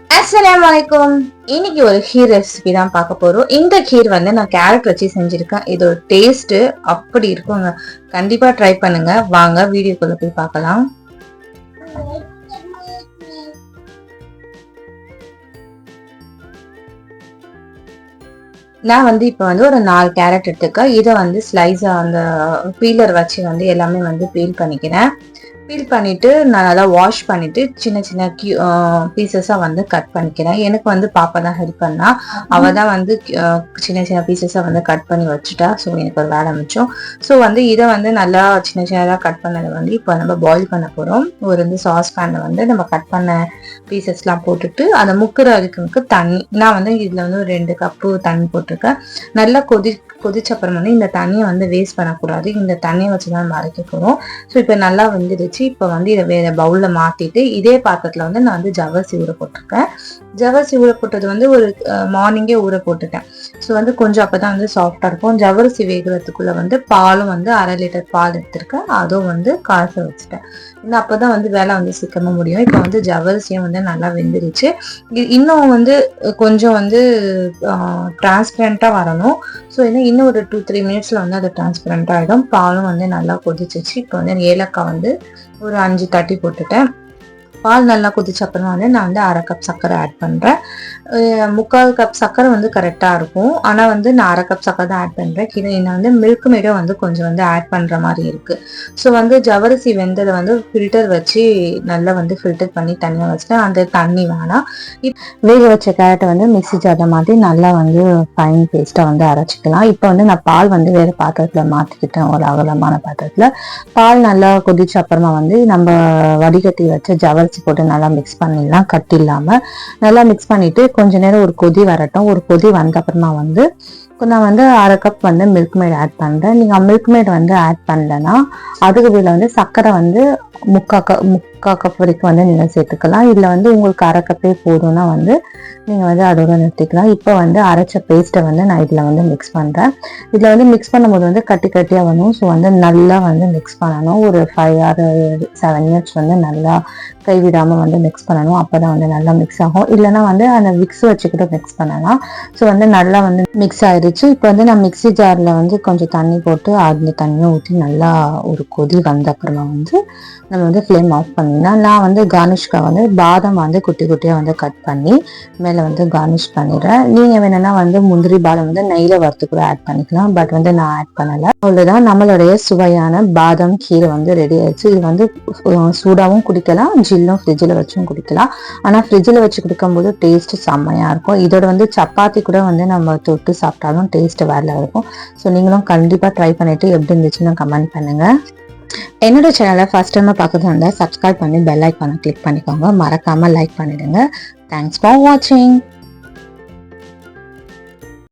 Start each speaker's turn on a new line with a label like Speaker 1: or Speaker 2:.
Speaker 1: அஸ்ஸலாமுஅலைக்கும். இன்னைக்கு ஒரு கீர் ரெசிபி தான் பார்க்க போறோம். இந்த கீர் வந்து நான் கேரட் வச்சு செஞ்சிருக்கேன். இதோட டேஸ்ட் அப்படி இருக்குங்க. கண்டிப்பா ட்ரை பண்ணுங்க. வாங்க வீடியோக்குள்ள போய் பார்க்கலாம். நான் வந்து இப்போ வந்து ஒரு 4 கேரட் எடுத்துக்க இதை வந்து ஸ்லைஸா அந்த பீலர் வச்சு வந்து எல்லாமே வந்து பீல் பண்ணிக்கிறேன். பீல் பண்ணிட்டு நான் நல்லா வாஷ் பண்ணிட்டு சின்ன சின்ன பீசஸா வந்து கட் பண்ணிக்கிறேன். எனக்கு வந்து பாப்பா தான் ஹெல்ப் பண்ணா. அவ தான் வந்து சின்ன சின்ன பீசஸா வந்து கட் பண்ணி வச்சுட்டா. ஸோ எனக்கு ஒரு வேலை மிச்சம். ஸோ வந்து இதை வந்து நல்லா சின்ன சின்னதாக கட் பண்ணதை வந்து இப்போ நம்ம பாயில் பண்ண போறோம். ஒரு வந்து சாஸ் பேன்ல வந்து நம்ம கட் பண்ண பீசஸ்லாம் போட்டுட்டு அதை முக்கிற அதுக்கு தண்ணி, நான் வந்து இதுல வந்து ஒரு 2 கப்பு தண்ணி போட்டிருக்கேன். நல்லா கொதிச்ச அப்புறம் வந்து இந்த தண்ணியை வந்து வேஸ்ட் பண்ணக்கூடாது. இந்த தண்ணியை வச்சுதான் நம்ம அரைக்க போறோம். ஸோ இப்போ நல்லா வந்துடுச்சு. இப்போ வந்து இதை வேற பவுல்ல மாத்திட்டு இதே பாத்திரத்துல வந்து நான் வந்து ஜவ்வரிசி ஊற போட்டிருக்கேன். ஜவ்வரிசி ஊற போட்டது வந்து ஒரு மார்னிங்கே ஊற போட்டுட்டேன். ஸோ வந்து கொஞ்சம் அப்பதான் வந்து சாஃப்டா இருக்கும். ஜவ்வரிசி வேகிறதுக்குள்ள வந்து பாலும் வந்து 1/2 லிட்டர் பால் எடுத்திருக்கேன். அதுவும் வந்து காச வச்சுட்டேன். இன்னும் அப்பதான் வந்து வேலை வந்து சீக்கிரமா முடியும். இப்போ வந்து ஜவ்வரிசியும் வந்து நல்லா வெந்துருச்சு. இன்னும் வந்து கொஞ்சம் வந்து டிரான்ஸ்பரண்டா வரணும். ஸோ இன்னும் ஒரு 2-3 மினிட்ஸ்ல வந்து அது டிரான்ஸ்பரண்ட் ஆகிடும். பாலும் வந்து நல்லா கொதிச்சிச்சு. இப்போ வந்து ஏலக்காய் வந்து ஒரு 5 தட்டி போட்டுட்டேன். பால் நல்லா கொதிச்ச அப்புறம் வந்து நான் வந்து 1/2 கப் சர்க்கரை ஆட் பண்றேன். 3/4 கப் சர்க்கரை வந்து கரெக்டா இருக்கும். ஆனா வந்து நான் 1/2 கப் சர்க்கரை தான் ஆட் பண்றேன். கீழே நான் வந்து மில்க் மேடும் வந்து கொஞ்சம் வந்து ஆட் பண்ற மாதிரி இருக்கு. ஸோ வந்து ஜவ்வரிசி வெந்ததை வந்து ஃபில்டர் வச்சு நல்லா வந்து ஃபில்டர் பண்ணி தனியாக வச்சுட்டேன். அந்த தண்ணி வேணாம். வேக வச்ச கேரட்டை வந்து மிக்ஸி ஜார்ல மாற்றி நல்லா வந்து ஃபைன் பேஸ்டா வந்து அரைச்சிக்கலாம். இப்போ வந்து நான் பால் வந்து வேற பாத்திரத்துல மாத்திக்கிட்டேன். ஒரு அகலமான பாத்திரத்துல பால் நல்லா கொதிச்ச அப்புறமா வந்து நம்ம வடிகட்டி வச்ச ஜவ்வரிசி போட்டு நல்லா மிக்ஸ் பண்ணிடலாம். கட்டி இல்லாம நல்லா மிக்ஸ் பண்ணிட்டு கொஞ்ச நேரம் ஒரு கொதி வரட்டும். ஒரு கொதி வந்த அப்புறமா வந்து நான் வந்து 1/2 கப் வந்து மில்க் மேட் ஆட் பண்றேன். நீங்க மில்க் மேட் வந்து ஆட் பண்ணலன்னா அதுக்கு பதில வந்து சர்க்கரை வந்து 3/4 கப் வரைக்கும் வந்து நீங்க சேர்த்துக்கலாம். இல்ல வந்து உங்களுக்கு 1/2 கப்பே போதும்னா வந்து நீங்க வந்து அதோட நிறுத்திக்கலாம். இப்போ வந்து அரைச்ச பேஸ்ட்டை வந்து நான் இதுல வந்து மிக்ஸ் பண்றேன். இதுல வந்து மிக்ஸ் பண்ணும்போது வந்து கட்டி கட்டியா வரும். ஸோ வந்து நல்லா வந்து மிக்ஸ் பண்ணணும். ஒரு 5 or 7 மினிட்ஸ் வந்து நல்லா கைவிடாம வந்து மிக்ஸ் பண்ணணும். அப்பதான் வந்து நல்லா மிக்ஸ் ஆகும். இல்லைன்னா வந்து அந்த விக்ஸ் வச்சு கூட மிக்ஸ் பண்ணலாம். ஸோ வந்து நல்லா வந்து மிக்ஸ் ஆயிடுச்சு. இப்போ வந்து நான் மிக்ஸி ஜார்ல வந்து கொஞ்சம் தண்ணி போட்டு அந்த தண்ணியை ஊற்றி நல்லா ஒரு கொதி வந்த அப்புறமா வந்து நம்ம வந்து ஃப்ளேம் ஆஃப் பண்ணிடலாம். நான் வந்து கார்னிஷ்காக வந்து பாதாம் வந்து குட்டி குட்டியாக வந்து கட் பண்ணி மேலே வந்து கார்னிஷ் பண்ணிடுறேன். நீங்கள் வேணும்னா வந்து முந்திரி பாதாம் வந்து நெய்யில் வறுத்து கூட ஆட் பண்ணிக்கலாம். பட் வந்து நான் ஆட் பண்ணலை. அவ்வளோதான், நம்மளுடைய சுவையான பாதாம் கீரை வந்து ரெடி ஆயிடுச்சு. இது வந்து சூடாகவும் குடிக்கலாம், ஜில்லும் ஃப்ரிட்ஜில் வச்சும் குடிக்கலாம். ஆனால் ஃப்ரிட்ஜில் வச்சு குடிக்கும்போது டேஸ்ட் செம்மையாக இருக்கும். இதோட வந்து சப்பாத்தி கூட வந்து நம்ம தொட்டு சாப்பிட்டாலும் டேஸ்ட் வேற இருக்கும். ஸோ நீங்களும் கண்டிப்பாக ட்ரை பண்ணிட்டு எப்படி இருந்துச்சுன்னு கமெண்ட் பண்ணுங்க. என்னோட சேனலை ஃபர்ஸ்ட் டைம் பார்க்கறது இருந்தால் சப்ஸ்கிரைப் பண்ணி பெல் ஐக்கானை கிளிக் பண்ணிக்கோங்க. மறக்காம லைக் பண்ணிடுங்க. தேங்க்ஸ் ஃபார் வாட்சிங்.